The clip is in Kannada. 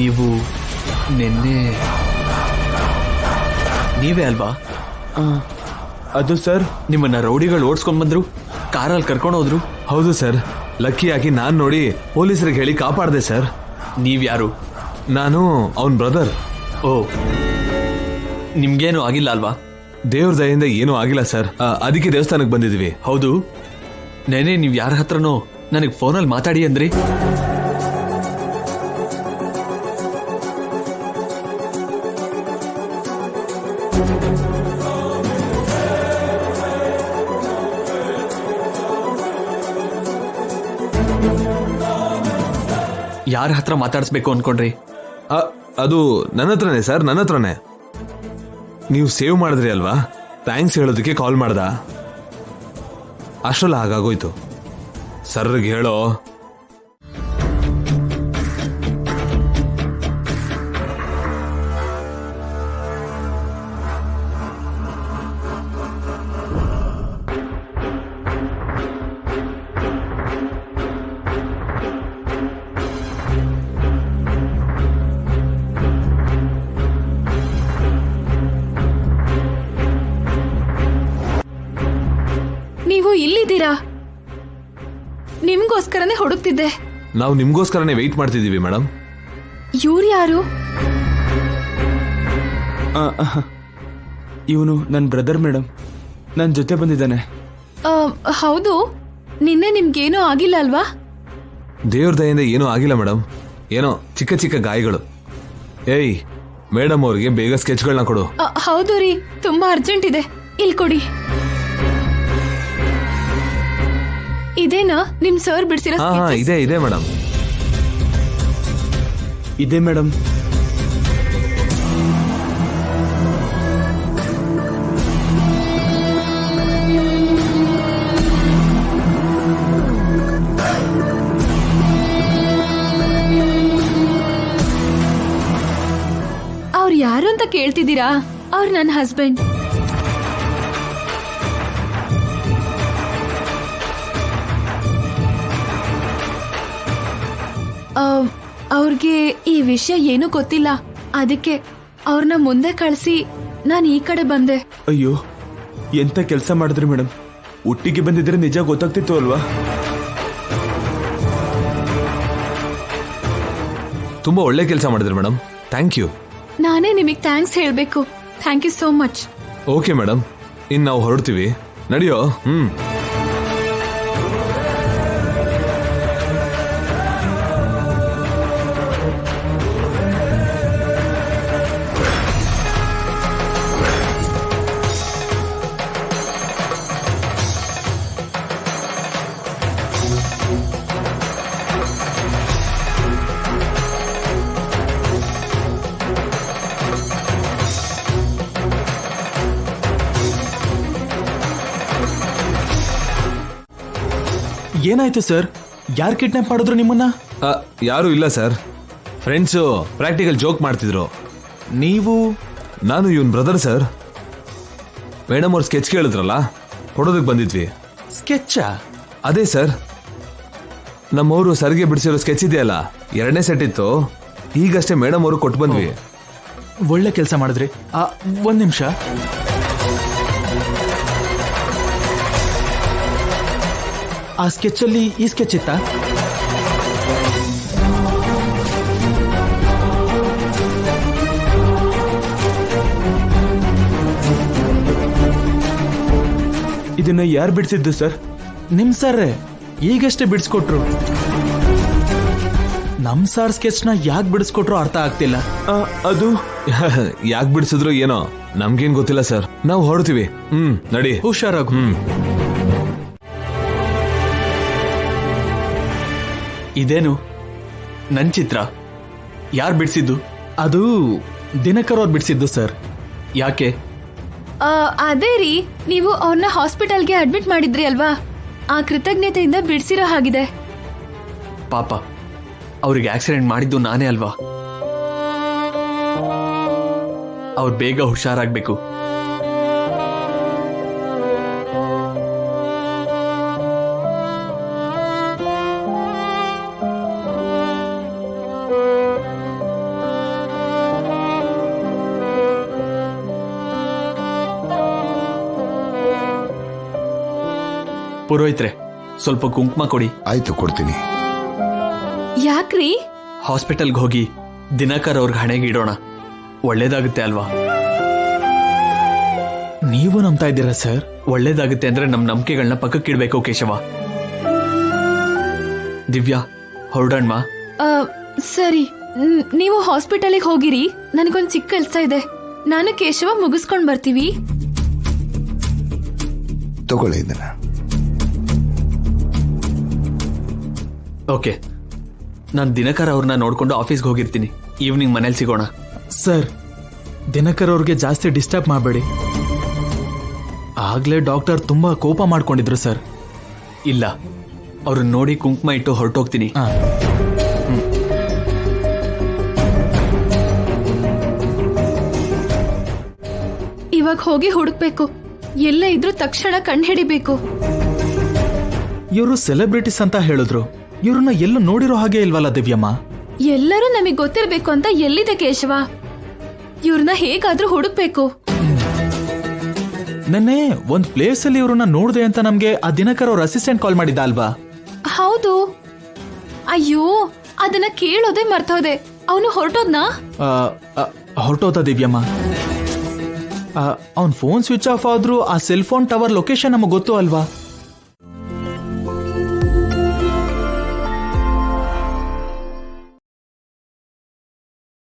ನೀವು ನಿನ್ನೆ ನೀವೇ ಅಲ್ವಾ? ಅದು ಸರ್, ನಿಮ್ಮನ್ನ ರೌಡಿಗಳು ಓಡಿಸ್ಕೊಂಡ್ ಬಂದ್ರು, ಕಾರಲ್ಲಿ ಕರ್ಕೊಂಡು ಹೋದ್ರು. ಹೌದು ಸರ್. ಲಕ್ಕಿಯಾಗಿ ನಾನು ನೋಡಿ ಪೊಲೀಸರಿಗೆ ಹೇಳಿ ಕಾಪಾಡಿದೆ ಸರ್. ನೀವ್ಯಾರು? ನಾನು ಅವನ್ ಬ್ರದರ್. ಓ, ನಿಮ್ಗೇನು ಆಗಿಲ್ಲ ಅಲ್ವಾ? ದೇವ್ರ ದಯೆಯಿಂದ ಏನೂ ಆಗಿಲ್ಲ ಸರ್. ಅದಕ್ಕೆ ದೇವಸ್ಥಾನಕ್ಕೆ ಬಂದಿದ್ವಿ. ಹೌದು, ನೆನೆ ನೀವು ಯಾರ ಹತ್ರನೋ ನನಗೆ ಫೋನಲ್ಲಿ ಮಾತಾಡಿ ಅಂದ್ರಿ. ಯಾರ ಹತ್ರ ಮಾತಾಡಿಸ್ಬೇಕು ಅನ್ಕೊಂಡ್ರಿ? ಅದು ನನ್ನ ಹತ್ರನೇ ಸರ್, ನನ್ನ ಹತ್ರನೇ. ನೀವು ಸೇವ್ ಮಾಡಿದ್ರಿ ಅಲ್ವಾ, ಥ್ಯಾಂಕ್ಸ್ ಹೇಳೋದಕ್ಕೆ ಕಾಲ್ ಮಾಡ್ದ. ಅಷ್ಟಲ್ಲ ಹಾಗಾಗೋಯ್ತು. ಸರ್ಗೆ ಹೇಳೋ. ನೀವು ಇಲ್ಲಿದ್ದೀರಾ? ನಿಮ್ಗೋಸ್ಕರನೇ ಹುಡುಕ್ತಿದ್ದೆ. ನಾವು ನಿಮ್ಗೋಸ್ಕರನೇ ವೆಯ್ಟ್ ಮಾಡ್ತಿದ್ದೀವಿ ಮೇಡಮ್. ಇವ್ರು ಯಾರು? ಇವನು ನನ್ನ ಬ್ರದರ್ ಮೇಡಮ್, ನನ್ನ ಜೊತೆ ಬಂದಿದ್ದಾನೆ. ಹೌದು, ನಿನ್ನೆ ನಿಮ್ಗೇನೂ ಆಗಿಲ್ಲ ಅಲ್ವಾ? ದೇವ್ರ ದಯೆಯಿಂದ ಏನೂ ಆಗಿಲ್ಲ ಮೇಡಮ್. ಏನೋ ಚಿಕ್ಕ ಚಿಕ್ಕ ಗಾಯಗಳು. ಏಯ್ ಮೇಡಮ್, ಅವ್ರಿಗೆ ಬೇಗ ಸ್ಕೆಚ್ಗಳನ್ನ ಕೊಡು. ಹೌದು ರೀ, ತುಂಬಾ ಅರ್ಜೆಂಟ್ ಇದೆ. ಇಲ್ಲಿ ಕೊಡಿ. ಇದೇನಾ ನಿಮ್ ಸರ್ ಬಿಡಿಸಿರೋ? ಇದೆ ಇದೆ ಮೇಡಮ್. ಇದೆ ಮೇಡಮ್. ಅವ್ರು ಯಾರು ಅಂತ ಕೇಳ್ತಿದ್ದೀರಾ? ಅವ್ರು ನನ್ನ ಹಸ್ಬೆಂಡ್. ಅವ್ರಿಗೆ ಈ ವಿಷಯ ಏನೂ ಗೊತ್ತಿಲ್ಲ. ಅದಕ್ಕೆ ಅವ್ರನ್ನ ಮುಂದೆ ಕಳಿಸಿ ನಾನು ಈ ಕಡೆ ಬಂದೆ. ಅಯ್ಯೋ, ಎಂತ ಕೆಲಸ ಮಾಡಿದ್ರಿ ಮೇಡಮ್. ಒಟ್ಟಿಗೆ ಬಂದಿದ್ರೆ ನಿಜ ಗೊತ್ತಾಗ್ತಿತ್ತು ಅಲ್ವಾ? ತುಂಬಾ ಒಳ್ಳೆ ಕೆಲಸ ಮಾಡಿದ್ರಿ ಮೇಡಮ್. Thank you. ನಾನೇ ನಿಮಗೆ ಥ್ಯಾಂಕ್ಸ್ ಹೇಳಬೇಕು. Thank you so much. Okay madam, ಇನ್ನು ನಾವು ಹೊರಡ್ತೀವಿ. ನಡೆಯೋ. ಏನಾಯ್ತು ಸರ್? ಯಾರು ಕಿಡ್ನಾಪ್ ಮಾಡಿದ್ರು ನಿಮ್ಮನ್ನ? ಯಾರು ಇಲ್ಲ ಸರ್. ಫ್ರೆಂಡ್ಸು ಪ್ರಾಕ್ಟಿಕಲ್ ಜೋಕ್ ಮಾಡ್ತಿದ್ರು. ನೀವು? ನಾನು ಇವನ್ ಬ್ರದರ್ ಸರ್. ಮೇಡಮ್ ಅವ್ರು ಸ್ಕೆಚ್ ಕೇಳಿದ್ರಲ್ಲ, ಕೊಡೋದಕ್ಕೆ ಬಂದಿದ್ವಿ. ಸ್ಕೆಚ್ಚಾ? ಅದೇ ಸರ್, ನಮ್ಮವರು ಸರ್ಗೆ ಬಿಡಿಸಿರೋ ಸ್ಕೆಚ್ ಇದೆಯಲ್ಲ, 2ನೇ ಸೆಟ್ ಇತ್ತು. ಈಗಷ್ಟೇ ಮೇಡಮ್ ಅವರು ಕೊಟ್ಟು ಬಂದ್ವಿ. ಒಳ್ಳೆ ಕೆಲಸ ಮಾಡಿದ್ರಿ. ಒಂದ್ ನಿಮಿಷ. ಆ ಸ್ಕೆಚ್ ಅಲ್ಲಿ ಈ ಸ್ಕೆಚ್ ಇತ್ತಾ? ಇದನ್ನ ಯಾರು ಬಿಡಿಸಿದ್ದು ಸರ್? ನಿಮ್ ಸರ್ರೇ ಈಗಷ್ಟೇ ಬಿಡಿಸ್ಕೊಟ್ರು. ನಮ್ ಸಾರ್ ಸ್ಕೆಚ್ ನ ಯಾಕೆ ಬಿಡಿಸ್ಕೊಟ್ರು ಅರ್ಥ ಆಗ್ತಿಲ್ಲ. ಅದು ಯಾಕೆ ಬಿಡಿಸಿದ್ರು ಏನೋ ನಮ್ಗೇನ್ ಗೊತ್ತಿಲ್ಲ ಸರ್. ನಾವು ಹೊರಡ್ತೀವಿ. ನಡಿ. ಹುಷಾರಾಗು. ಇದೇನು ನನ್ ಚಿತ್ರ? ಯಾರು ಬಿಡಿಸಿದ್ದು? ಅದು ದಿನಕರ್ ಅವ್ರು ಬಿಡಿಸಿದ್ದು ಸರ್. ಯಾಕೆ? ಅದೇ ರೀ, ನೀವು ಅವ್ರನ್ನ ಹಾಸ್ಪಿಟಲ್ಗೆ ಅಡ್ಮಿಟ್ ಮಾಡಿದ್ರಿ ಅಲ್ವಾ, ಆ ಕೃತಜ್ಞತೆಯಿಂದ ಬಿಡಿಸಿರೋ ಹಾಗಿದೆ. ಪಾಪ, ಅವ್ರಿಗೆ ಆಕ್ಸಿಡೆಂಟ್ ಮಾಡಿದ್ದು ನಾನೇ ಅಲ್ವಾ? ಅವ್ರು ಬೇಗ ಹುಷಾರಾಗ್ಬೇಕು. ಪುರೋಹಿತ್ರೆ ಸ್ವಲ್ಪ ಕುಂಕುಮ ಕೊಡಿ. ಆಯ್ತು, ಕೊಡ್ತೀನಿ. ಯಾಕ್ರಿ? ಹಾಸ್ಪಿಟಲ್ಗೆ ಹೋಗಿ ದಿನಕರ್ ಅವ್ರಿಗೆ ಹಣೆಗೆ ಇಡೋಣ, ಒಳ್ಳೇದಾಗುತ್ತೆ ಅಲ್ವಾ? ನೀವು ನಂಬ್ತಾ ಇದ್ದೀರಾ ಸರ್? ಒಳ್ಳೇದಾಗುತ್ತೆ ಅಂದ್ರೆ ನಮ್ ನಂಬಿಕೆಗಳನ್ನ ಪಕ್ಕಕ್ಕಿಡ್ಬೇಕು ಕೇಶವ. ದಿವ್ಯಾ ಹೊರಡಣ್ಮ. ಆ, ಸರಿ, ನೀವು ಹಾಸ್ಪಿಟಲಿಗೆ ಹೋಗಿರಿ. ನನಗೊಂದು ಚಿಕ್ಕ ಕೆಲಸ ಇದೆ. ನಾನು ಕೇಶವ ಮುಗಿಸ್ಕೊಂಡ್ ಬರ್ತೀವಿ. ತಗೊಳ್ಳಿ ಇದನ್ನ. ಓಕೆ, ನಾನು ದಿನಕರ್ ಅವ್ರನ್ನ ನೋಡ್ಕೊಂಡು ಆಫೀಸ್ಗೆ ಹೋಗಿರ್ತೀನಿ. ಈವ್ನಿಂಗ್ ಮನೇಲಿ ಸಿಗೋಣ. ಸರ್, ದಿನಕರ್ ಅವ್ರಿಗೆ ಜಾಸ್ತಿ ಡಿಸ್ಟರ್ಬ್ ಮಾಡಬೇಡಿ. ಆಗ್ಲೇ ಡಾಕ್ಟರ್ ತುಂಬಾ ಕೋಪ ಮಾಡ್ಕೊಂಡಿದ್ರು ಸರ್. ಇಲ್ಲ, ಅವ್ರನ್ನ ನೋಡಿ ಕುಂಕುಮ ಇಟ್ಟು ಹೊರಟೋಗ್ತೀನಿ. ಆ, ಇವಾಗ ಹೋಗಿ ಹುಡುಕ್ಬೇಕು. ಎಲ್ಲೇ ಇದ್ರೂ ತಕ್ಷಣ ಕಂಡು ಹಿಡಿಬೇಕು. ಇವರು ಸೆಲೆಬ್ರಿಟೀಸ್ ಅಂತ ಹೇಳಿದ್ರು. ಇವ್ರನ್ನ ಎಲ್ಲೂ ನೋಡಿರೋ ಹಾಗೆ ಇಲ್ವಲ್ಲ ದಿವ್ಯಮ್ಮ? ಎಲ್ಲರೂ ನಮಗ್ ಗೊತ್ತಿರ್ಬೇಕು ಅಂತ ಎಲ್ಲಿದೆ ಕೇಶವ? ಇವ್ರನ್ನ ಹೇಗಾದ್ರೂ ಹುಡುಕ್ಬೇಕು. ನೆನ್ನೆ ಒಂದ್ ಪ್ಲೇಸ್ ಅಲ್ಲಿ ಇವ್ರನ್ನ ನೋಡ್ದೆ ಅಂತ ನಮ್ಗೆ ಆ ದಿನಕರ್ ಅವ್ರ ಅಸಿಸ್ಟೆಂಟ್ ಕಾಲ್ ಮಾಡಿದ್ದ ಅಲ್ವಾ? ಹೌದು. ಅಯ್ಯೋ, ಅದನ್ನ ಕೇಳೋದೇ ಮರ್ತೋದೆ. ಅವನು ಹೊರಟೋದ್ನಾ? ಹೊರಟೋದ ದಿವ್ಯಮ್ಮ. ಅವ್ನ್ ಫೋನ್ ಸ್ವಿಚ್ ಆಫ್ ಆದ್ರೂ ಆ ಸೆಲ್ ಫೋನ್ ಟವರ್ ಲೊಕೇಶನ್ ನಮಗ್ ಗೊತ್ತು ಅಲ್ವಾ?